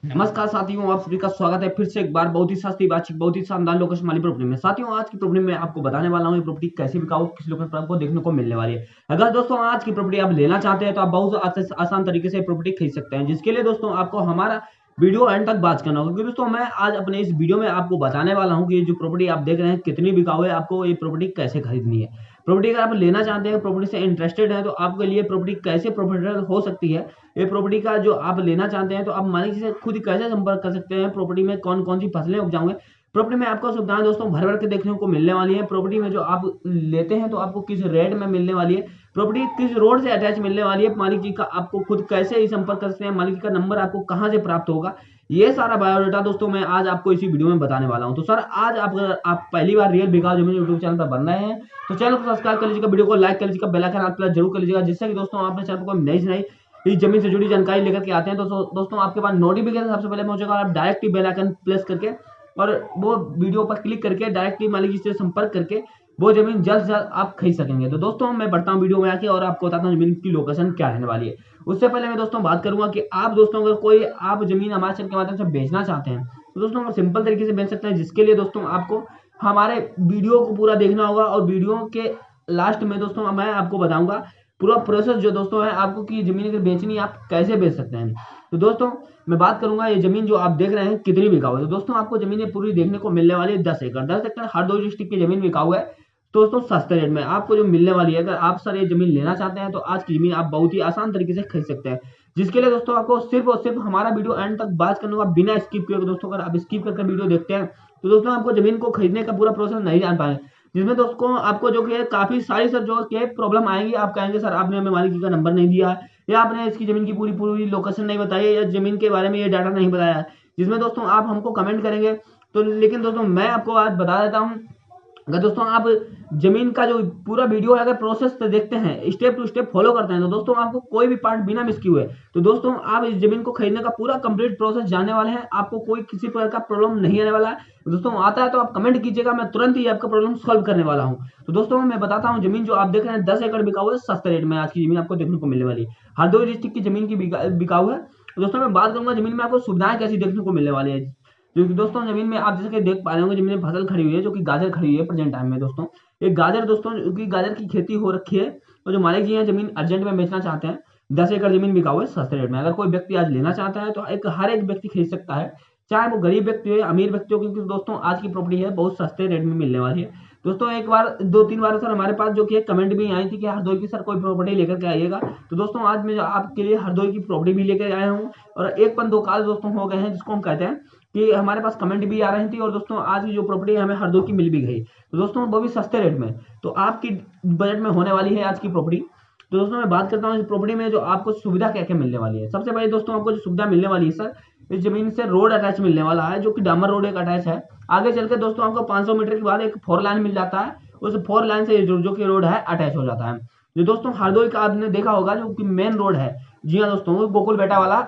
नमस्कार साथियों, आप सभी का स्वागत है फिर से एक बार बहुत ही सस्ती बातचीत, बहुत ही शानदार लोकेशन वाली प्रॉपर्टी में। साथियों, आज की प्रॉपर्टी में आपको बताने वाला हूँ ये प्रॉपर्टी कैसे बिकाऊ, किस लोकेशन पर आपको देखने को मिलने वाली है। अगर दोस्तों आज की प्रॉपर्टी आप लेना चाहते हैं तो आप बहुत आसान तरीके से प्रॉपर्टी खरीद सकते हैं, जिसके लिए दोस्तों आपको हमारा वीडियो एंड तक बात करना होगा। क्योंकि दोस्तों मैं आज अपने इस वीडियो में आपको बताने वाला हूँ कि जो प्रॉपर्टी आप देख रहे हैं कितनी बिकाऊ है, आपको ये प्रॉपर्टी कैसे खरीदनी है। प्रॉपर्टी अगर आप लेना चाहते हैं, प्रॉपर्टी से इंटरेस्टेड है, तो आपके लिए प्रॉपर्टी कैसे प्रॉफिटेबल हो सकती है, ये प्रॉपर्टी का जो आप लेना चाहते हैं तो आप मालिक से खुद कैसे संपर्क कर सकते हैं, प्रॉपर्टी में कौन कौन सी फसलें उपजाऊंगे। प्रॉपर्टी में आपको सुविधाएं दोस्तों भर भर के देखने को मिलने वाली है। प्रॉपर्टी में जो आप लेते हैं तो आपको किस रेट में मिलने वाली है, प्रॉपर्टी किस रोड से अटैच मिलने वाली है, मालिक जी का आपको खुद कैसे ही संपर्क कर सकते हैं, मालिक जी का नंबर आपको कहां से प्राप्त होगा, ये सारा बायोडाटा दोस्तों मैं आज आपको इसी वीडियो में बताने वाला हूं। तो सर आज आप पहली बार रियल बिकाऊ जमीन यूट्यूब चैनल पर बन रहे हैं तो चैनल को सब्सक्राइब कर लीजिएगा, वीडियो को लाइक कर लीजिएगा, बेल आइकन प्रेस जरूर कर लीजिएगा, जिससे कि दोस्तों आपने चैनल को नई से नई इस जमीन से जुड़ी जानकारी लेकर के आते हैं तो दोस्तों आपके पास नोटिफिकेशन सबसे पहले पहुंचेगा और आप डायरेक्ट ही बेल आइकन प्रेस करके और वो वीडियो पर क्लिक करके डायरेक्ट ही मालिक जी से संपर्क करके वो जमीन जल्द से जल्द आप खरीद सकेंगे। तो दोस्तों मैं बढ़ता हूँ वीडियो में आके और आपको बताता हूँ जमीन की लोकेशन क्या रहने वाली है। उससे पहले मैं दोस्तों बात करूंगा कि आप दोस्तों अगर कोई आप जमीन हमारे चैनल के माध्यम से बेचना चाहते हैं तो दोस्तों आप सिंपल तरीके से बेच सकते हैं, जिसके लिए दोस्तों आपको हमारे वीडियो को पूरा देखना होगा और वीडियो के लास्ट में दोस्तों मैं आपको बताऊंगा पूरा प्रोसेस जो दोस्तों है आपको कि जमीन अगर बेचनी है आप कैसे बेच सकते हैं। तो दोस्तों मैं बात करूंगा ये जमीन जो आप देख रहे हैं कितनी बिकाऊ है। तो दोस्तों आपको जमीन पूरी देखने को मिलने वाली है 10 एकड़। 10 एकड़ हरदोई डिस्ट्रिक्ट की जमीन बिकाऊ है। तो दोस्तों सस्ते रेट में आपको जो मिलने वाली है, अगर आप सर ये जमीन लेना चाहते हैं तो आज की जमीन आप बहुत ही आसान तरीके से खरीद सकते हैं, जिसके लिए दोस्तों आपको सिर्फ और सिर्फ हमारा वीडियो एंड तक बात करने का बिना स्किप किए। दोस्तों अगर आप स्किप करके वीडियो देखते हैं तो दोस्तों आपको जमीन को खरीदने का पूरा प्रोसेस नहीं जान पाए, जिसमें दोस्तों आपको जो कि है काफी सारी सर जो कि प्रॉब्लम आएगी। आप कहेंगे सर आपने हमें मालिक का नंबर नहीं दिया है, या आपने इसकी जमीन की पूरी पूरी लोकेशन नहीं बताई है, या जमीन के बारे में ये डाटा नहीं बताया है, जिसमें दोस्तों आप हमको कमेंट करेंगे। तो लेकिन दोस्तों मैं आपको आज बता देता हूँ, अगर दोस्तों आप जमीन का जो पूरा वीडियो है अगर प्रोसेस देखते हैं, स्टेप टू स्टेप फॉलो करते हैं, तो दोस्तों आपको कोई भी पार्ट बिना मिस किए हुए तो दोस्तों आप इस जमीन को खरीदने का पूरा कंप्लीट प्रोसेस जानने वाले हैं। आपको कोई किसी प्रकार का प्रॉब्लम नहीं आने वाला है। दोस्तों आता है तो आप कमेंट कीजिएगा, मैं तुरंत ही आपका प्रॉब्लम सॉल्व करने वाला हूँ। तो दोस्तों मैं बताता हूँ जमीन जो आप देख रहे हैं 10 एकड़ बिकाऊ है, सस्ते रेट में आज की जमीन आपको देखने को मिलने वाली है। हरदोई डिस्ट्रिक्ट की जमीन की बिकाऊ है। तो दोस्तों मैं बात करूंगा जमीन में आपको सुविधाएं कैसी देखने को मिलने वाली है। जो कि दोस्तों जमीन में आप जैसे कि देख पा रहे होंगे जमीन में फसल खड़ी हुई है, जो कि गाजर खड़ी हुई है प्रेजेंट टाइम में। दोस्तों एक गाजर दोस्तों की गाजर की खेती हो रखी है और जो मालिक जी हैं जमीन अर्जेंट में बेचना चाहते हैं। 10 एकड़ जमीन बिकाऊ है सस्ते रेट में। अगर कोई व्यक्ति आज लेना चाहता है तो हर एक व्यक्ति खरीद सकता है, चाहे वो गरीब व्यक्ति हो या अमीर व्यक्ति हो, क्योंकि दोस्तों आज की प्रॉपर्टी है बहुत सस्ते रेट में मिलने वाली है। दोस्तों एक बार 2-3 बार सर हमारे पास जो कि कमेंट भी आई थी कि हरदोई की सर कोई प्रॉपर्टी लेकर के आइएगा। तो दोस्तों आज मैं आपके लिए हरदोई की प्रॉपर्टी भी लेकर आया हूँ और एक पन दो काज दोस्तों हो गए हैं, जिसको हम कहते हैं कि हमारे पास कमेंट भी आ रही थी और दोस्तों आज की जो प्रॉपर्टी हमें हरदोई की मिल भी गई। तो दोस्तों वो भी सस्ते रेट में, तो आपकी बजट में होने वाली है आज की प्रॉपर्टी। तो दोस्तों मैं बात करता हूँ इस प्रॉपर्टी में जो आपको सुविधा क्या क्या मिलने वाली है। सबसे पहले दोस्तों आपको जो सुविधा मिलने वाली है सर, इस जमीन से रोड अटैच मिलने वाला है, जो कि डामर रोड एक अटैच है। आगे चल के दोस्तों आपको 500 मीटर के बाद एक 4 लाइन मिल जाता है, उस 4 लाइन से जो कि रोड है अटैच हो जाता है। जो दोस्तों हरदोई का आपने देखा होगा जो कि मेन रोड है, जी हाँ दोस्तों, वो गोकुल बेटा वाला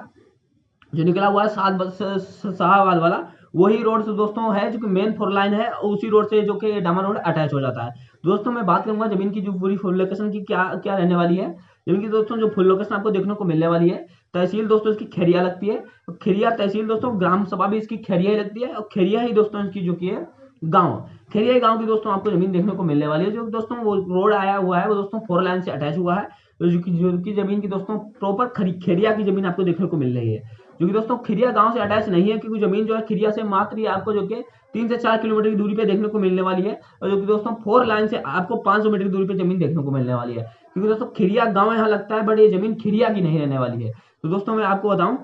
जो निकला हुआ है शाहबाद वाला, वही रोड से दोस्तों है जो कि मेन 4 लाइन है, उसी रोड से जो कि डामर रोड अटैच हो जाता है। दोस्तों मैं बात करूंगा जमीन की जो पूरी फुल लोकेशन की क्या क्या रहने वाली है। जमीन की दोस्तों जो फुल लोकेशन आपको देखने को मिलने वाली है, तहसील दोस्तों इसकी खेरिया लगती है। खेरिया तहसील दोस्तों, ग्राम सभा भी इसकी खेरिया ही लगती है और खेरिया ही दोस्तों इसकी जो की है गाँव, खेरिया गांव की दोस्तों आपको जमीन देखने को मिलने वाली है। जो दोस्तों वो रोड आया हुआ है वो दोस्तों 4 लाइन से अटैच हुआ है। तो जो की जमीन की दोस्तों प्रॉपर खेरिया की जमीन आपको देखने को मिल रही है, जो कि दोस्तों खिरिया गांव से अटैच नहीं है, क्योंकि जमीन जो है खिरिया से मात्र आपको जो कि 3 से 4 किलोमीटर की दूरी पे देखने को मिलने वाली है, और जो कि दोस्तों 4 लाइन से आपको 500 मीटर की दूरी पे जमीन देखने को मिलने वाली है। क्योंकि दोस्तों खिरिया गांव यहाँ लगता है, बट ये जमीन खिरिया की नहीं रहने वाली है। तो दोस्तों मैं आपको बताऊं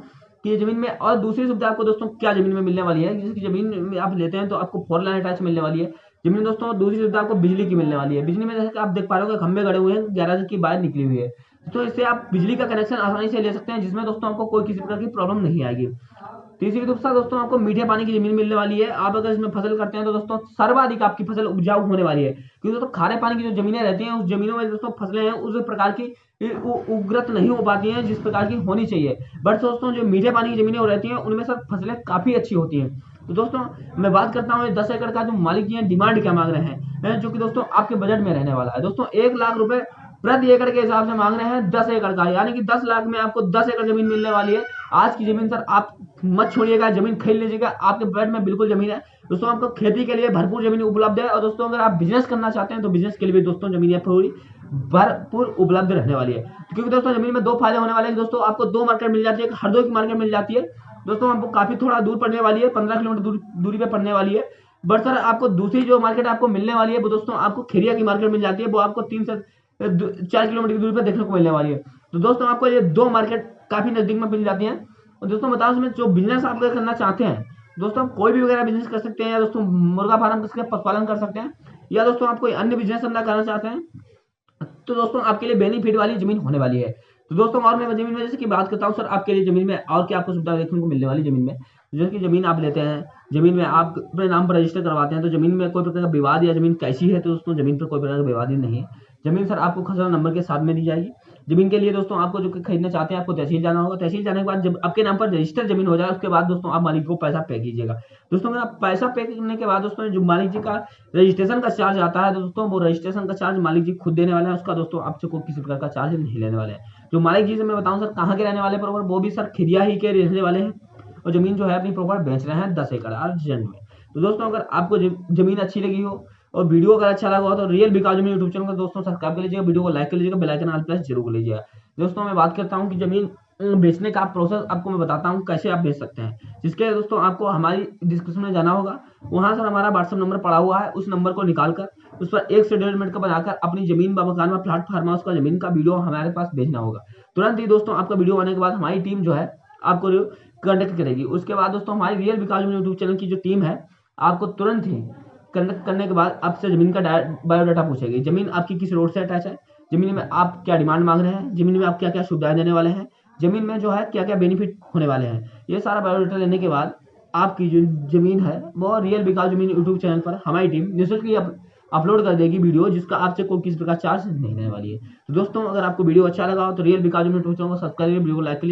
कि ये जमीन में और दूसरी सुविधा आपको दोस्तों क्या जमीन में मिलने वाली है। जिसकी जमीन में आप लेते हैं तो आपको 4 लाइन अटैच मिलने वाली है जमीन। दोस्तों दूसरी सुविधा आपको बिजली की मिलने वाली है। बिजली में जैसे आप देख पा रहे हो खंभे गड़े हुए हैं, 11 की वायर निकली हुई है, तो इससे आप बिजली का कनेक्शन आसानी से ले सकते हैं, जिसमें दोस्तों आपको कोई किसी प्रकार की प्रॉब्लम नहीं आएगी। तीसरी दोस्तों आपको मीठे पानी की जमीन मिलने वाली है। आप अगर इसमें फसल करते हैं तो दोस्तों सर्वाधिक आपकी फसल उपजाऊ होने वाली है, क्योंकि दोस्तों खारे पानी की जो जमीनें रहती हैं उस जमीनों में दोस्तों फसलें हैं उस प्रकार की उग्रत नहीं हो पाती हैं जिस प्रकार की होनी चाहिए। बट दोस्तों जो मीठे पानी की जमीनें रहती हैं उनमें सर फसलें काफी अच्छी होती हैं। तो दोस्तों मैं बात करता हूँ 10 एकड़ का जो मालिक जी हैं डिमांड क्या मांग रहे हैं, जो कि दोस्तों आपके बजट में रहने वाला है। दोस्तों 1 लाख रुपए प्रति एकड़ के हिसाब से मांग रहे हैं 10 एकड़ का, यानी कि 10 लाख में आपको 10 एकड़ जमीन मिलने वाली है। आज की जमीन सर आप मत छोड़िएगा, जमीन खरीद लीजिएगा, आपके बजट में बिल्कुल जमीन है दोस्तों। आपको खेती के लिए भरपूर जमीन उपलब्ध है, और दोस्तों अगर आप बिजनेस करना चाहते हैं तो बिजनेस के लिए भी दोस्तों जमीन पूरी भरपूर उपलब्ध रहने वाली है। क्योंकि दोस्तों जमीन में दो फायदे होने वाले हैं दोस्तों, आपको दो मार्केट मिल जाती है, हरदोई की मार्केट मिल जाती है दोस्तों, आपको काफी थोड़ा दूर पड़ने वाली है, 15 किलोमीटर दूरी पे पड़ने वाली है। बट सर आपको दूसरी जो मार्केट आपको मिलने वाली है वो दोस्तों आपको खेरिया की मार्केट मिल जाती है, वो आपको 3 से 4 किलोमीटर की दूरी पर देखने को मिलने वाली है। तो दोस्तों आपको ये दो मार्केट काफी नजदीक में मिल जाती है। और दोस्तों बताओ इसमें जो बिजनेस आप करना चाहते हैं दोस्तों, आप कोई भी वगैरह बिजनेस कर सकते हैं, या दोस्तों मुर्गा फार्म कर सकते हैं, पशुपालन कर सकते हैं, या दोस्तों आप कोई अन्य बिजनेस अपना करना चाहते हैं तो दोस्तों आपके लिए बेनिफिट वाली जमीन होने वाली है। तो दोस्तों और मैं जमीन में जैसे कि बात करता हूँ सर, आपके लिए जमीन में और क्या आपको सुविधा देखने को मिलने वाली जमीन में, जैसे कि जमीन आप लेते हैं, जमीन में आप अपने नाम पर रजिस्टर करवाते हैं, तो जमीन में कोई प्रकार का विवाद या जमीन कैसी है तो दोस्तों जमीन पर कोई प्रकार का विवाद ही नहीं है। जमीन सर आपको खसरा नंबर के साथ में दी जाएगी। जमीन के लिए दोस्तों आपको जो खरीदना चाहते हैं आपको तहसील जाना होगा, तहसील जाने के बाद जब आपके नाम पर रजिस्टर जमीन हो जाए उसके बाद दोस्तों आप मालिक को पैसा पे कीजिएगा। दोस्तों अगर आप पैसा पे करने के बाद दोस्तों जो मालिक जी का रजिस्ट्रेशन का चार्ज आता है दोस्तों, वो रजिस्ट्रेशन का चार्ज मालिक जी खुद देने वाले हैं, उसका दोस्तों आपसे कोई किसी प्रकार का चार्ज नहीं लेने वाले हैं। जो मालिक जी से मैं बताऊं सर कहाँ के रहने वाले प्रॉपर, वो भी सर खिरिया ही के रहने वाले हैं, और जमीन जो है अपनी प्रॉपर बेच रहे हैं 10 एकड़ अर्जेंट में। तो दोस्तों अगर आपको जमीन अच्छी लगी हो और वीडियो अगर अच्छा लगा हो तो रियल बिकाऊ जमीन यूट्यूब चैनल को दोस्तों सब्सक्राइब कर लीजिएगा, वीडियो को लाइक कर लीजिएगा, बेल आइकन ऑल प्रेस जरूर कर लीजिएगा। दोस्तों मैं बात करता हूँ कि जमीन बेचने का प्रोसेस आपको मैं बताता हूँ कैसे आप बेच सकते हैं, जिसके दोस्तों आपको हमारी डिस्क्रिप्शन में जाना होगा, वहां सर हमारा व्हाट्सएप नंबर पड़ा हुआ है, उस नंबर को निकालकर उस पर 1 से 1.5 मिनट का बनाकर अपनी जमीन व मकान व प्लॉट फार्म हाउस का जमीन का वीडियो हमारे पास भेजना होगा। तुरंत ही दोस्तों आपका वीडियो आने के बाद हमारी टीम जो है आपको कंटेक्ट करेगी। उसके बाद दोस्तों हमारी रियल बिकाऊ जमीन यूट्यूब चैनल की जो टीम है आपको तुरंत ही कंटेक्ट करने के बाद आपसे जमीन का बायोडाटा पूछेगी, जमीन आपकी किस रोड से अटैच है, जमीन में आप क्या डिमांड मांग रहे हैं, जमीन में आप क्या क्या सुविधाएं देने वाले हैं, जमीन में जो है क्या क्या बेनिफिट होने वाले हैं, ये सारा बायोडाटा लेने के बाद आपकी जो जमीन है वो रियल बिकाऊ जमीन यूट्यूब चैनल पर हमारी टीम निःशुल्क अपलोड कर देगी वीडियो, जिसका आपसे कोई किसी प्रकार चार्ज नहीं लेने वाली है। तो दोस्तों अगर आपको वीडियो अच्छा लगा हो तो रियल बिकाऊ जमीन यूट्यूब चैनल को सब्सक्राइब, वीडियो को लाइक